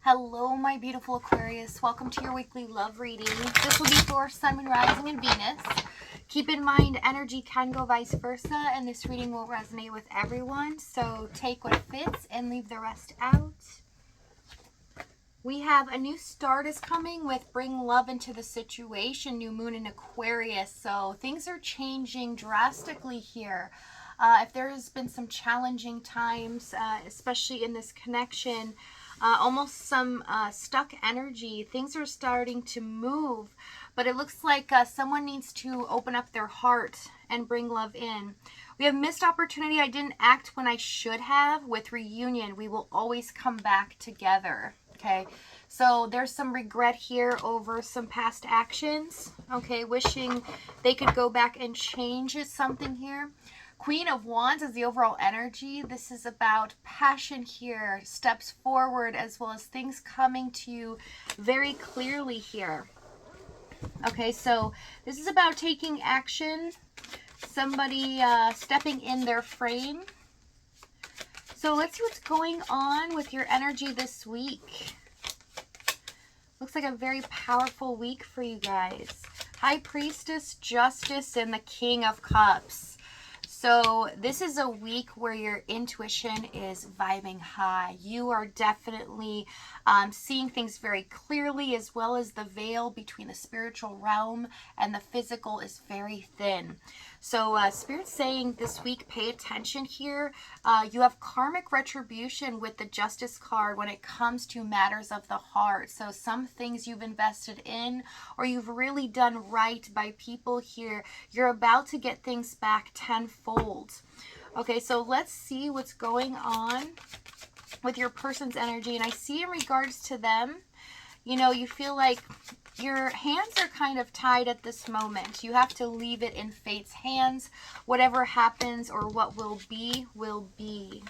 Hello, my beautiful Aquarius. Welcome to your weekly love reading. This will be for Sun, Moon, Rising, and Venus. Keep in mind, energy can go vice versa, and this reading will resonate with everyone. So take what fits and leave the rest out. We have a new start is coming with bring love into the situation, new moon in Aquarius. So things are changing drastically here. If there has been some challenging times, especially in this connection, almost some stuck energy, things are starting to move, but it looks like someone needs to open up their heart and bring love in. We have missed opportunity. I didn't act when I should have. With reunion, we will always come back together. Okay, so there's some regret here over some past actions. Okay, wishing they could go back and change something here. Queen of Wands is the overall energy. This is about passion here, steps forward, as well as things coming to you very clearly here. Okay, so this is about taking action, somebody stepping in their frame. So let's see what's going on with your energy this week. Looks like a very powerful week for you guys. High Priestess, Justice, and the King of Cups. So this is a week where your intuition is vibing high. You are definitely seeing things very clearly, as well as the veil between the spiritual realm and the physical is very thin. So Spirit's saying this week, pay attention here. You have karmic retribution with the Justice card when it comes to matters of the heart. So some things you've invested in or you've really done right by people here, you're about to get things back tenfold. Okay, so let's see what's going on with your person's energy. And I see in regards to them, you know, you feel like your hands are kind of tied at this moment. You have to leave it in fate's hands. Whatever happens or what will be, will be.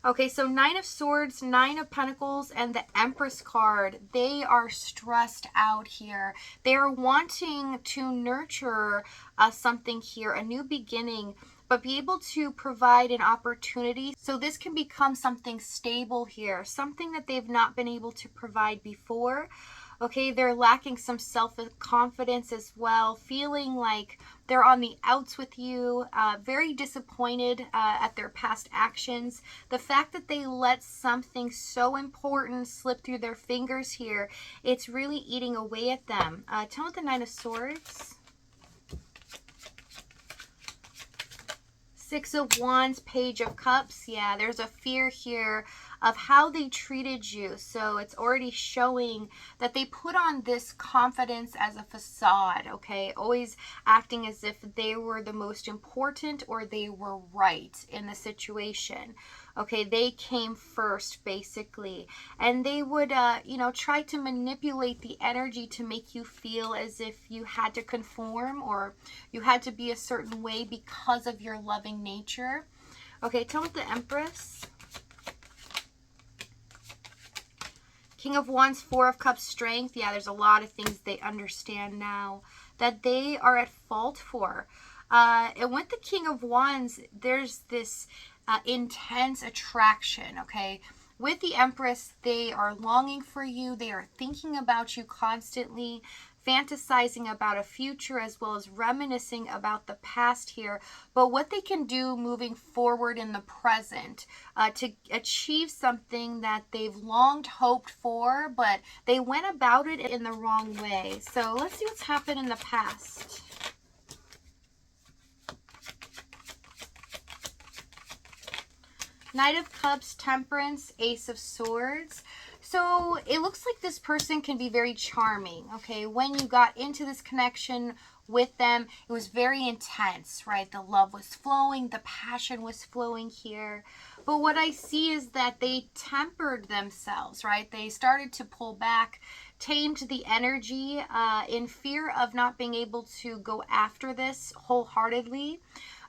Okay, so Nine of Swords, Nine of Pentacles, and the Empress card. They are stressed out here. They are wanting to nurture something here, a new beginning, but be able to provide an opportunity. So this can become something stable here, something that they've not been able to provide before. Okay, they're lacking some self-confidence as well, feeling like they're on the outs with you, very disappointed at their past actions. The fact that they let something so important slip through their fingers here, it's really eating away at them. Tell me the Nine of Swords. Six of Wands, Page of Cups. Yeah, there's a fear here of how they treated you. So it's already showing that they put on this confidence as a facade, okay? Always acting as if they were the most important or they were right in the situation. Okay, they came first, basically. And they would, you know, try to manipulate the energy to make you feel as if you had to conform or you had to be a certain way because of your loving nature. Okay, tell me the Empress. King of Wands, Four of Cups, Strength. Yeah, there's a lot of things they understand now that they are at fault for. And with the King of Wands, there's this intense attraction, okay? With the Empress, they are longing for you. They are thinking about you constantly, fantasizing about a future as well as reminiscing about the past here. But what they can do moving forward in the present to achieve something that they've longed, hoped for, but they went about it in the wrong way. So let's see what's happened in the past. Knight of Cups, Temperance, Ace of Swords. So it looks like this person can be very charming, okay? When you got into this connection with them, it was very intense, right? The love was flowing, the passion was flowing here. But what I see is that they tempered themselves, right? They started to pull back, tamed the energy in fear of not being able to go after this wholeheartedly.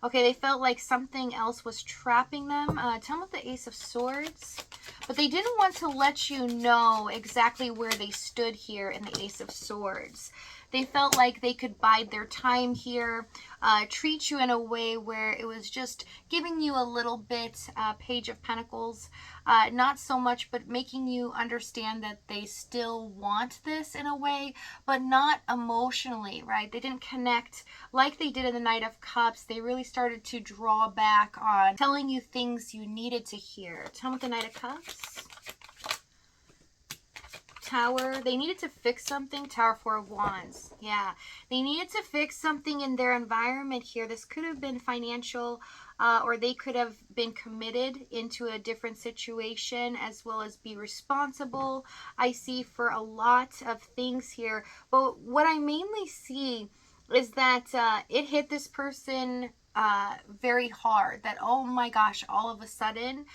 Okay, they felt like something else was trapping them. Tell me about the Ace of Swords. But they didn't want to let you know exactly where they stood here in the Ace of Swords. They felt like they could bide their time here, treat you in a way where it was just giving you a little bit, Page of Pentacles, not so much, but making you understand that they still want this in a way, but not emotionally, right? They didn't connect like they did in the Knight of Cups. They really started to draw back on telling you things you needed to hear. Tell me what the Knight of Cups. Tower. They needed to fix something. Tower, Four of Wands. Yeah. They needed to fix something in their environment here. This could have been financial, or they could have been committed into a different situation, as well as be responsible. I see for a lot of things here. But what I mainly see is that it hit this person very hard. That, oh my gosh, all of a sudden,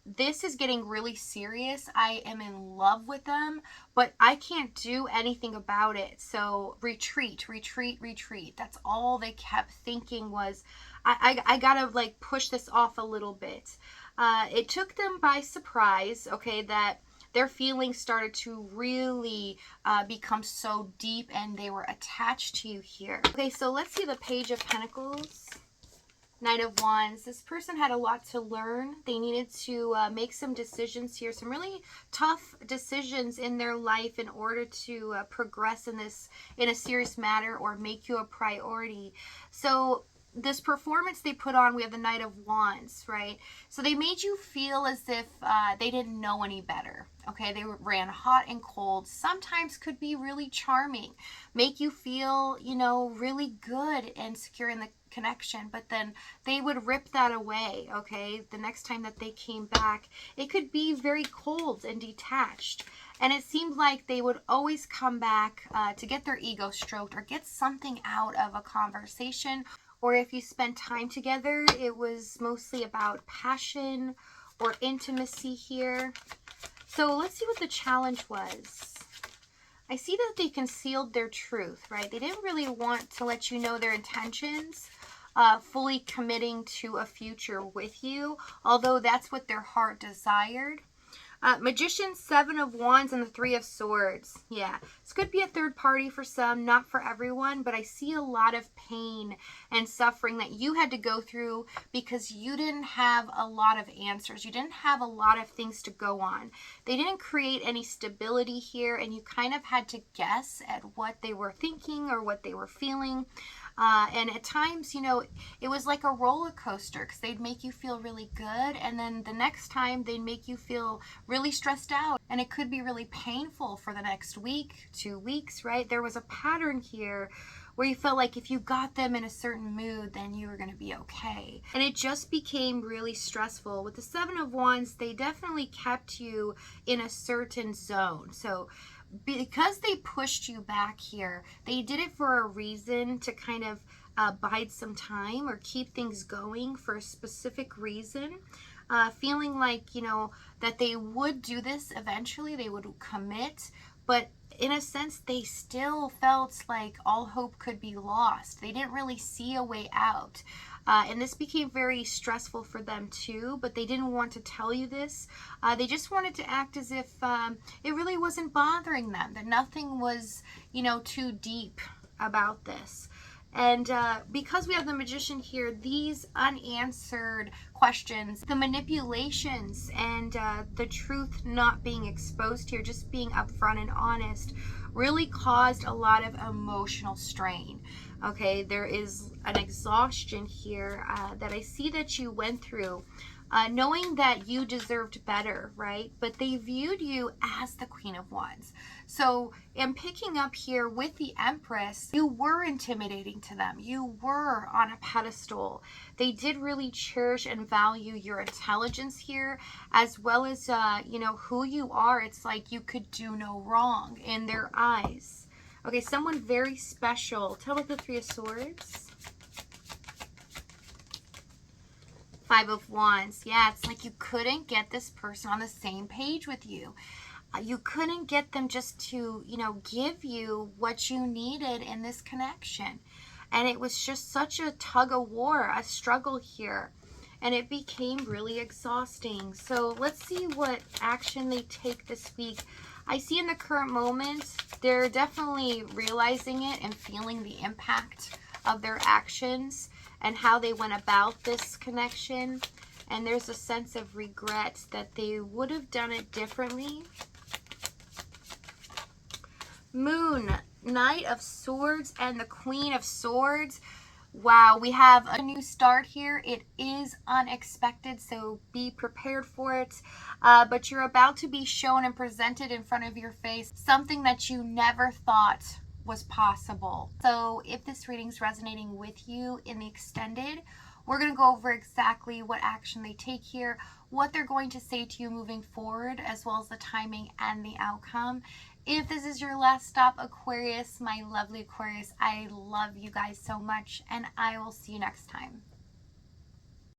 this is getting really serious. I am in love with them, but I can't do anything about it. So retreat, retreat, retreat. That's all they kept thinking was, I gotta like push this off a little bit. It took them by surprise, okay, that their feelings started to really become so deep and they were attached to you here. Okay, so let's see the Page of Pentacles. Knight of Wands. This person had a lot to learn. They needed to make some decisions here, some really tough decisions in their life in order to progress in a serious matter or make you a priority. So this performance they put on, we have the Knight of Wands, right? So they made you feel as if they didn't know any better. Okay, they ran hot and cold. Sometimes could be really charming, make you feel, you know, really good and secure in the connection, but then they would rip that away. Okay, the next time that they came back, it could be very cold and detached, and it seemed like they would always come back to get their ego stroked or get something out of a conversation, or if you spent time together, it was mostly about passion or intimacy here. So let's see what the challenge was. I see that they concealed their truth, right? They didn't really want to let you know their intentions, fully committing to a future with you, although that's what their heart desired. Magician, Seven of Wands, and the Three of Swords. Yeah, this could be a third party for some, not for everyone, but I see a lot of pain and suffering that you had to go through because you didn't have a lot of answers. You didn't have a lot of things to go on. They didn't create any stability here, and you kind of had to guess at what they were thinking or what they were feeling. And at times, you know, it was like a roller coaster because they'd make you feel really good, and then the next time they'd make you feel really stressed out, and it could be really painful for the next week, 2 weeks, right? There was a pattern here where you felt like if you got them in a certain mood, then you were going to be okay. And it just became really stressful. With the Seven of Wands, they definitely kept you in a certain zone. So because they pushed you back here, they did it for a reason, to kind of bide some time or keep things going for a specific reason. Feeling like, you know, that they would do this eventually, they would commit, but in a sense, they still felt like all hope could be lost. They didn't really see a way out. And this became very stressful for them too, but they didn't want to tell you this. They just wanted to act as if it really wasn't bothering them, that nothing was, you know, too deep about this. And because we have the Magician here, these unanswered questions, the manipulations, and the truth not being exposed here, just being upfront and honest, really caused a lot of emotional strain. Okay, there is an exhaustion here that I see that you went through, knowing that you deserved better, right? But they viewed you as the Queen of Wands. So in picking up here with the Empress, you were intimidating to them. You were on a pedestal. They did really cherish and value your intelligence here, as well as, you know, who you are. It's like you could do no wrong in their eyes. Okay, someone very special. Tell us the Three of Swords. Five of Wands. Yeah, it's like you couldn't get this person on the same page with you. You couldn't get them just to, you know, give you what you needed in this connection. And it was just such a tug of war, a struggle here. and it became really exhausting. So let's see what action they take this week. I see in the current moment, they're definitely realizing it and feeling the impact of their actions and how they went about this connection. And there's a sense of regret that they would have done it differently. Moon, Knight of Swords, and the Queen of Swords. Wow, we have a new start here. It is unexpected, so be prepared for it. But you're about to be shown and presented in front of your face something that you never thought was possible. So if this reading's resonating with you in the extended, we're going to go over exactly what action they take here, what they're going to say to you moving forward, as well as the timing and the outcome. If this is your last stop, Aquarius, my lovely Aquarius, I love you guys so much, and I will see you next time.